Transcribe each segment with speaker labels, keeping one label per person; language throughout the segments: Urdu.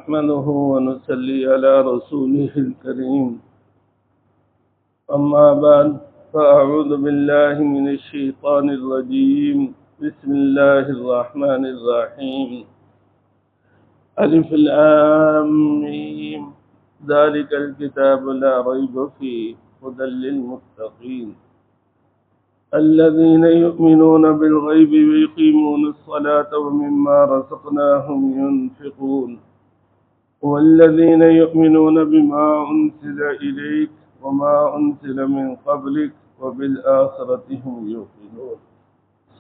Speaker 1: نحمده ونصلي على رسوله الكريم أما بعد فأعوذ بالله من الشيطان الرجيم بسم الله الرحمن الرحيم ألف لام ميم ذلك الكتاب لا ريب فيه هدى للمتقين الذين يؤمنون بالغيب ويقيمون الصلاة ومما رزقناهم ينفقون والذين يؤمنون بما أنزل إليك وما أنزل من قبلك وبالآخرة هم يوقنون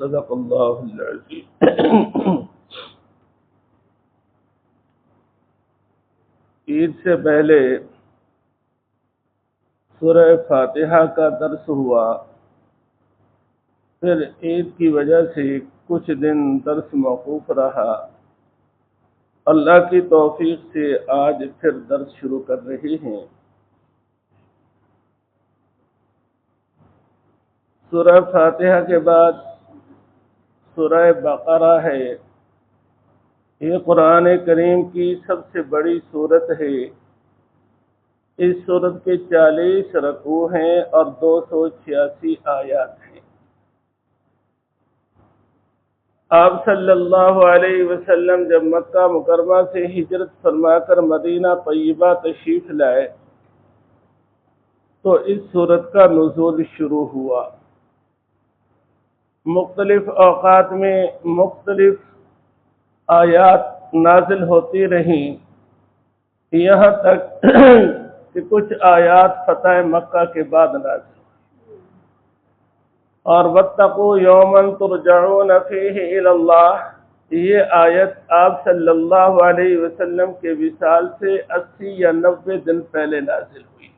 Speaker 1: صدق الله العظيم. عید سے پہلے سورہ فاتحہ کا درس ہوا، پھر عید کی وجہ سے کچھ دن درس موقوف رہا. اللہ کی توفیق سے آج پھر درس شروع کر رہے ہیں. سورہ فاتحہ کے بعد سورہ بقرہ ہے. یہ قرآن کریم کی سب سے بڑی سورت ہے. اس سورت کے 40 رکوع ہیں اور 286 آیات ہیں. آپ صلی اللہ علیہ وسلم جب مکہ مکرمہ سے ہجرت فرما کر مدینہ طیبہ تشریف لائے تو اس سورت کا نزول شروع ہوا. مختلف اوقات میں مختلف آیات نازل ہوتی رہیں، یہاں تک کہ کچھ آیات فتح مکہ کے بعد نازل. اور وَاتَّقُوا يَوْمًا تُرْجَعُونَ فِيهِ إِلَى اللَّهِ، یہ آیت آپ صلی اللہ علیہ وسلم کے وصال سے 80 یا 90 دن پہلے نازل ہوئی.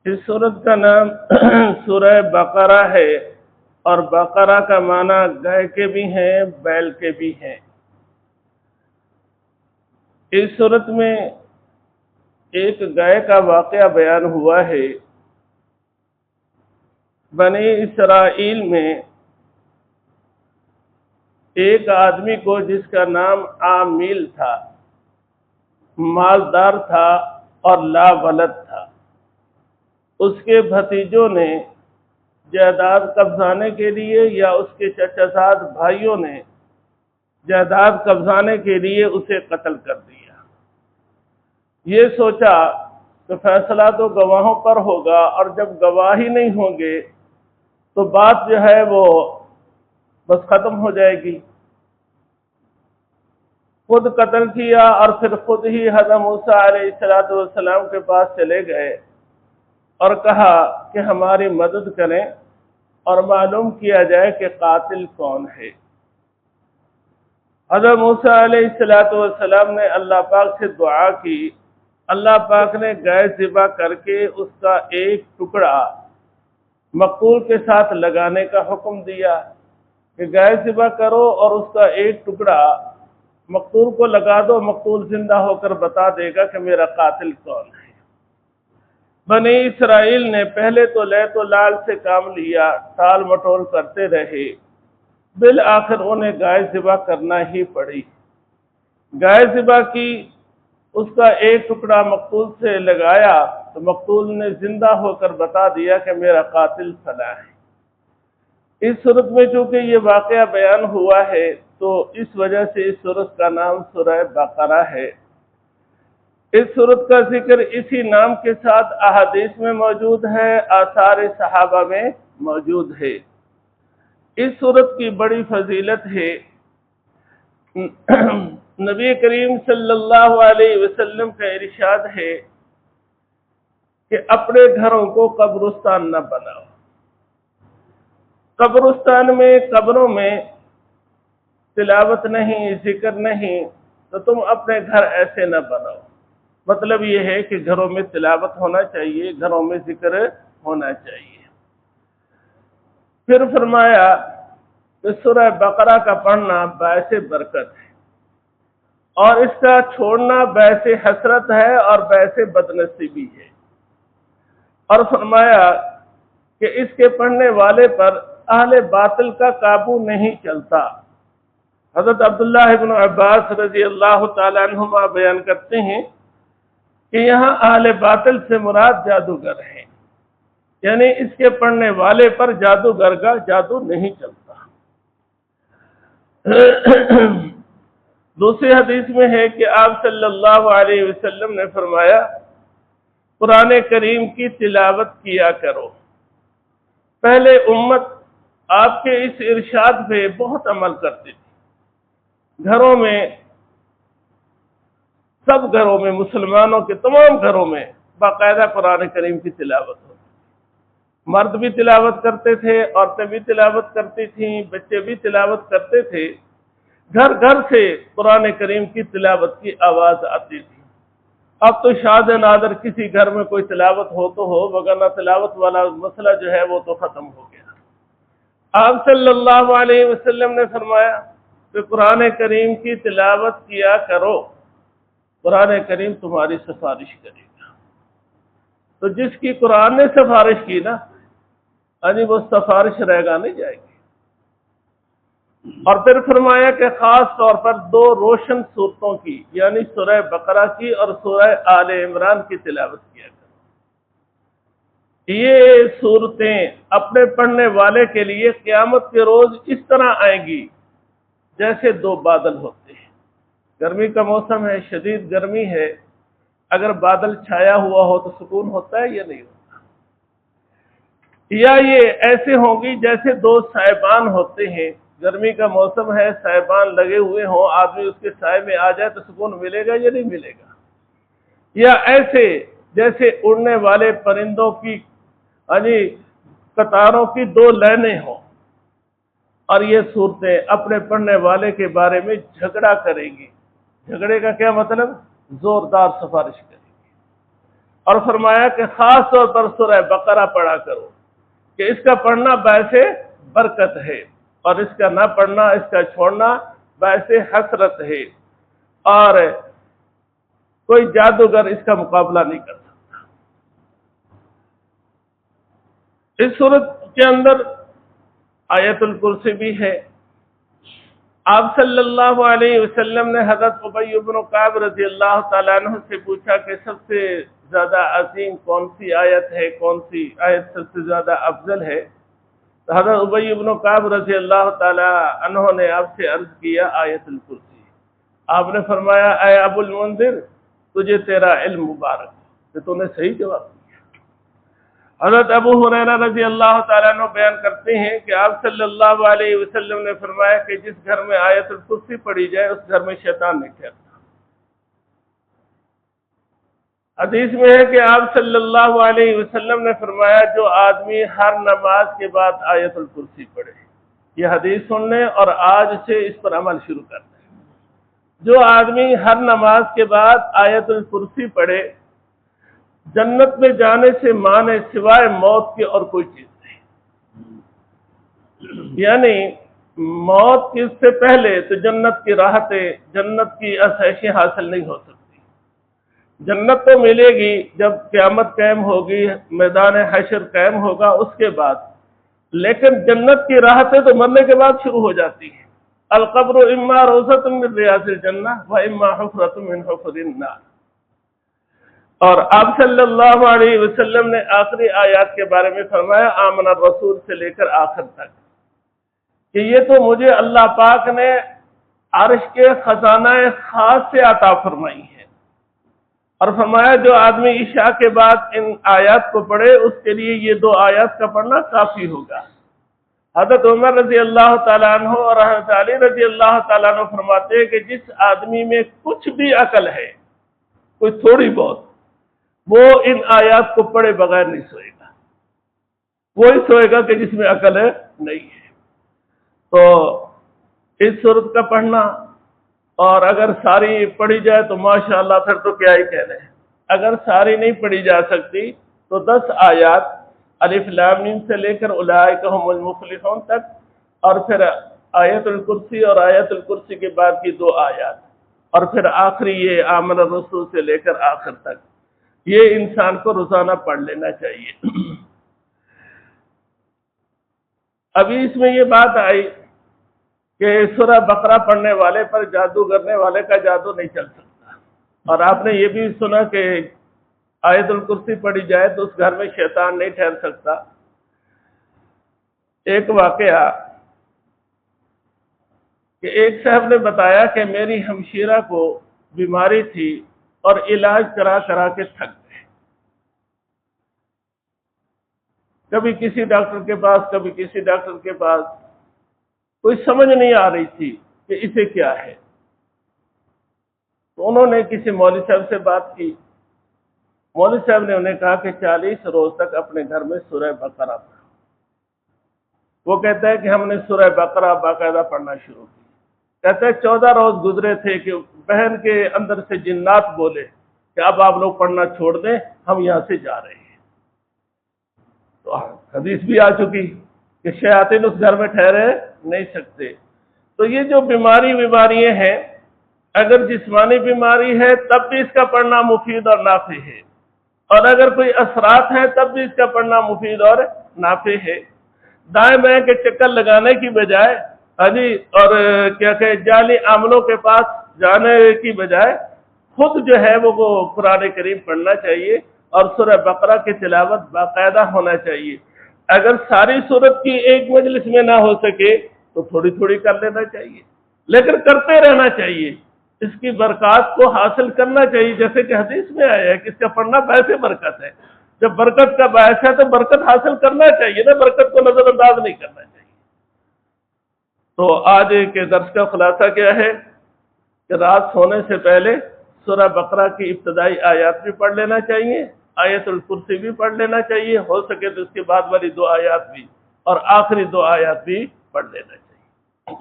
Speaker 1: اس سورت کا نام سورہ بقرہ ہے، اور بقرہ کا معنی گائے کے بھی ہیں بیل کے بھی ہیں. اس سورت میں ایک گائے کا واقعہ بیان ہوا ہے. بنی اسرائیل میں ایک آدمی کو جس کا نام عامیل تھا، مالدار تھا اور لا ولد تھا. اس کے بھتیجوں نے جائیداد قبضانے کے لیے یا اس کے چچا زاد بھائیوں نے جائیداد قبضانے کے لیے اسے قتل کر دیا. یہ سوچا کہ فیصلہ تو گواہوں پر ہوگا، اور جب گواہ ہی نہیں ہوں گے تو بات جو ہے وہ بس ختم ہو جائے گی. خود قتل کیا اور پھر خود ہی حضرت موسیٰ علیہ السلام کے پاس چلے گئے اور کہا کہ ہماری مدد کریں اور معلوم کیا جائے کہ قاتل کون ہے. حضرت موسیٰ علیہ السلام نے اللہ پاک سے دعا کی. اللہ پاک نے گائے ذبح کر کے اس کا ایک ٹکڑا مقتول کے ساتھ لگانے کا حکم دیا کہ گائے ذبح کرو اور اس کا ایک ٹکڑا مقتول کو لگا دو، مقتول زندہ ہو کر بتا دے گا کہ میرا قاتل کون ہے. بنی اسرائیل نے پہلے تو لیت و لال سے کام لیا، ٹال مٹول کرتے رہے، بالآخر انہیں گائے ذبح کرنا ہی پڑی. گائے ذبح کی، اس کا ایک ٹکڑا مقتول سے لگایا تو مقتول نے زندہ ہو کر بتا دیا کہ میرا قاتل فلاں ہے. اس صورت میں چونکہ یہ واقعہ بیان ہوا ہے تو اس وجہ سے اس سورت کا نام سورہ بقرہ ہے. اس سورت کا ذکر اسی نام کے ساتھ احادیث میں موجود ہے، آثار صحابہ میں موجود ہے. اس سورت کی بڑی فضیلت ہے. نبی کریم صلی اللہ علیہ وسلم کا ارشاد ہے کہ اپنے گھروں کو قبرستان نہ بناؤ. قبرستان میں، قبروں میں تلاوت نہیں، ذکر نہیں، تو تم اپنے گھر ایسے نہ بناؤ. مطلب یہ ہے کہ گھروں میں تلاوت ہونا چاہیے، گھروں میں ذکر ہونا چاہیے. پھر فرمایا کہ سورہ بقرہ کا پڑھنا باعث برکت ہے، اور اس کا چھوڑنا باعث حسرت ہے اور باعث بدنصیبی ہے. اور فرمایا کہ اس کے پڑھنے والے پر اہل باطل کا قابو نہیں چلتا. حضرت عبداللہ ابن عباس رضی اللہ تعالیٰ عنہما بیان کرتے ہیں کہ یہاں اہل باطل سے مراد جادوگر ہیں، یعنی اس کے پڑھنے والے پر جادوگر کا جادو نہیں چلتا۔ دوسری حدیث میں ہے کہ آپ صلی اللہ علیہ وسلم نے فرمایا قرآن کریم کی تلاوت کیا کرو۔ پہلے امت آپ کے اس ارشاد پہ بہت عمل کرتی تھی، گھروں میں، سب گھروں میں، مسلمانوں کے تمام گھروں میں باقاعدہ قرآن کریم کی تلاوت ہوتی، مرد بھی تلاوت کرتے تھے، عورتیں بھی تلاوت کرتی تھیں، بچے بھی تلاوت کرتے تھے، گھر گھر سے قرآن کریم کی تلاوت کی آواز آتی تھی۔ اب تو شاد نادر کسی گھر میں کوئی تلاوت ہو تو ہو، وگرنہ تلاوت والا مسئلہ جو ہے وہ تو ختم ہو گیا۔ آپ صلی اللہ علیہ وسلم نے فرمایا کہ قرآن کریم کی تلاوت کیا کرو، قرآن کریم تمہاری سفارش کرے گا۔ تو جس کی قرآن نے سفارش کی نا، وہ سفارش رہ گا نہیں جائے گی۔ اور پھر فرمایا کہ خاص طور پر دو روشن صورتوں کی، یعنی سورہ بقرہ کی اور سورہ آل عمران کی تلاوت کیا کرو۔ یہ صورتیں اپنے پڑھنے والے کے لیے قیامت کے روز اس طرح آئیں گی جیسے دو بادل ہوتے ہیں۔ گرمی کا موسم ہے، شدید گرمی ہے، اگر بادل چھایا ہوا ہو تو سکون ہوتا ہے یا نہیں ہوتا؟ یا یہ ایسے ہوں گی جیسے دو سائبان ہوتے ہیں، گرمی کا موسم ہے، سائبان لگے ہوئے ہوں، آدمی اس کے سائے میں آ جائے تو سکون ملے گا یا نہیں ملے گا؟ یا ایسے جیسے اڑنے والے پرندوں کی قطاروں کی دو لائنیں ہوں، اور یہ صورتیں اپنے پڑھنے والے کے بارے میں جھگڑا کریں گی۔ جھگڑے کا کیا مطلب؟ زوردار سفارش کریں گی۔ اور فرمایا کہ خاص طور پر سورہ بقرہ پڑھا کرو کہ اس کا پڑھنا باعث برکت ہے، اور اس کا نہ پڑھنا، اس کا چھوڑنا باعث حسرت ہے، اور کوئی جادوگر اس کا مقابلہ نہیں کر سکتا۔ اس صورت کے اندر آیت الکرسی بھی ہے۔ آپ صلی اللہ علیہ وسلم نے حضرت ابی بن کعب رضی اللہ تعالیٰ عنہ سے پوچھا کہ سب سے زیادہ عظیم کون سی آیت ہے، کون سی آیت سب سے زیادہ افضل ہے؟ تو حضرت ابی بن کعب رضی اللہ تعالیٰ عنہ نے آپ سے عرض کیا آیت الکرسی۔ آپ نے فرمایا اے ابو المنذر، تجھے تیرا علم مبارک، کہ تو نے صحیح جواب دیا۔ حضرت ابو ہریرہ رضی اللہ تعالیٰ عنہ بیان کرتے ہیں کہ آپ صلی اللہ علیہ وسلم نے فرمایا کہ جس گھر میں آیت الکرسی پڑھی جائے اس گھر میں شیطان نہیں ٹھہرتا۔ حدیث میں ہے کہ آپ صلی اللہ علیہ وسلم نے فرمایا جو آدمی ہر نماز کے بعد آیت الکرسی پڑھے، یہ حدیث سن لیں اور آج سے اس پر عمل شروع کر دیں، جو آدمی ہر نماز کے بعد آیت الکرسی پڑھے، جنت میں جانے سے مانے سوائے موت کے اور کوئی چیز نہیں۔ یعنی موت اس سے پہلے تو جنت کی راحتیں، جنت کی آسائشیں حاصل نہیں ہو سکتی۔ جنت تو ملے گی جب قیامت قائم ہوگی، میدان حشر قائم ہوگا، اس کے بعد، لیکن جنت کی راحتیں تو مرنے کے بعد شروع ہو جاتی ہیں۔ القبر اما روضۃ من ریاض الجنہ و اما حفرۃ من حفر النار۔ اور آپ صلی اللہ علیہ وسلم نے آخری آیات کے بارے میں فرمایا آمن الرسول سے لے کر آخر تک، کہ یہ تو مجھے اللہ پاک نے عرش کے خزانہ خاص سے عطا فرمائی ہے۔ اور فرمایا جو آدمی عشاء کے بعد ان آیات کو پڑھے اس کے لیے یہ دو آیات کا پڑھنا کافی ہوگا۔ حضرت عمر رضی اللہ تعالیٰ عنہ اور حضرت علی رضی اللہ تعالیٰ عنہ فرماتے ہیں کہ جس آدمی میں کچھ بھی عقل ہے، کوئی تھوڑی بہت، وہ ان آیات کو پڑھے بغیر نہیں سوئے گا۔ وہی سوئے گا کہ جس میں عقل ہے نہیں ہے۔ تو اس صورت کا پڑھنا، اور اگر ساری پڑھی جائے تو ماشاءاللہ پھر تو کیا ہی کہنے ہیں۔ اگر ساری نہیں پڑھی جا سکتی تو 10 آیات الف لام میم سے لے کر اولئک هم المفلحون تک، اور پھر آیت الکرسی اور آیت الکرسی کے بعد کی 2 آیات، اور پھر آخری یہ آمن الرسول سے لے کر آخر تک، یہ انسان کو روزانہ پڑھ لینا چاہیے۔ ابھی اس میں یہ بات آئی کہ سورہ بقرہ پڑھنے والے پر جادو کرنے والے کا جادو نہیں چل سکتا، اور آپ نے یہ بھی سنا کہ آیت الکرسی پڑھی جائے تو اس گھر میں شیطان نہیں ٹھہر سکتا۔ ایک واقعہ کہ ایک صاحب نے بتایا کہ میری ہمشیرہ کو بیماری تھی اور علاج کرا کرا کے تھک گئے، کبھی کسی ڈاکٹر کے پاس کبھی کسی ڈاکٹر کے پاس، کوئی سمجھ نہیں آ رہی تھی کہ اسے کیا ہے۔ تو انہوں نے کسی مولوی صاحب سے بات کی، مولوی صاحب نے انہیں کہا کہ 40 روز تک اپنے گھر میں سورہ بقرہ پڑھو۔ وہ کہتا ہے کہ ہم نے سورہ بقرہ باقاعدہ پڑھنا شروع کی، کہتا ہے 14 روز گزرے تھے کہ بہن کے اندر سے جنات بولے کہ اب آپ لوگ پڑھنا چھوڑ دیں، ہم یہاں سے جا رہے ہیں۔ تو حدیث بھی آ چکی کہ شیاطین اس گھر میں ٹھہرے نہیں سکتے۔ تو یہ جو بیماریاں ہیں، اگر جسمانی بیماری ہے تب بھی اس کا پڑھنا مفید اور نافع ہے، اور اگر کوئی اثرات ہیں تب بھی اس کا پڑھنا مفید اور نافع ہے۔ دائیں بائیں کے چکر لگانے کی بجائے اور کیا کہ جعلی عاملوں کے پاس جانے کی بجائے خود جو ہے وہ قرآن کریم پڑھنا چاہیے، اور سورہ بقرہ کی تلاوت باقاعدہ ہونا چاہیے۔ اگر ساری سورت کی ایک مجلس میں نہ ہو سکے تو تھوڑی تھوڑی کر لینا چاہیے، لیکن کرتے رہنا چاہیے، اس کی برکات کو حاصل کرنا چاہیے، جیسے کہ حدیث میں آیا ہے کہ اس کا پڑھنا باعث برکت ہے۔ جب برکت کا باعث ہے تو برکت حاصل کرنا چاہیے نا، برکت کو نظر انداز نہیں کرنا چاہیے۔ تو آج کے درس کا خلاصہ کیا ہے کہ رات سونے سے پہلے سورہ بقرہ کی ابتدائی آیات بھی پڑھ لینا چاہیے، آیت الکرسی بھی پڑھ لینا چاہیے، ہو سکے تو اس کے بعد والی 2 آیات بھی، اور آخری 2 آیات بھی پڑھ لینا چاہیے۔